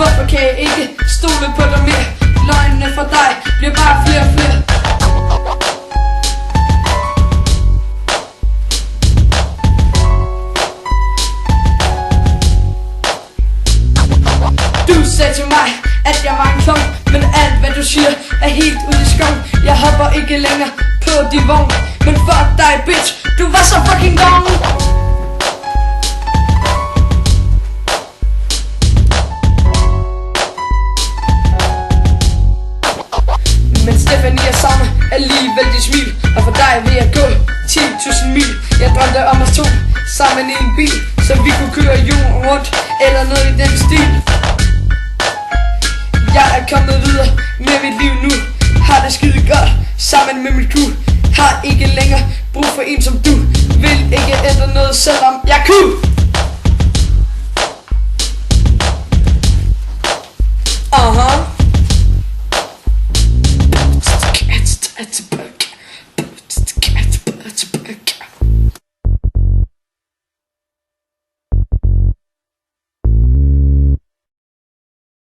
Hvorfor kan jeg ikke stole på dig mere? Løgnene fra dig bliver bare flere og flere. Du sagde til mig, at jeg var en klon, men alt hvad du siger er helt ude i skoven. Jeg hopper ikke længere på de vogn, men fuck dig bitch, du var så fucking dum. Men Stefanie jeg savner alligevel dit smil, og for dig vil jeg gå 10.000 mil. Jeg drømte om os to sammen i en bil, så vi kunne køre jorden rundt, eller noget i den stil. Jeg er kommet videre med mit liv nu, har det skide godt sammen med mit crew. Har ikke længere brug for en som du, vil ikke ændre noget selvom jeg kunne. Aha.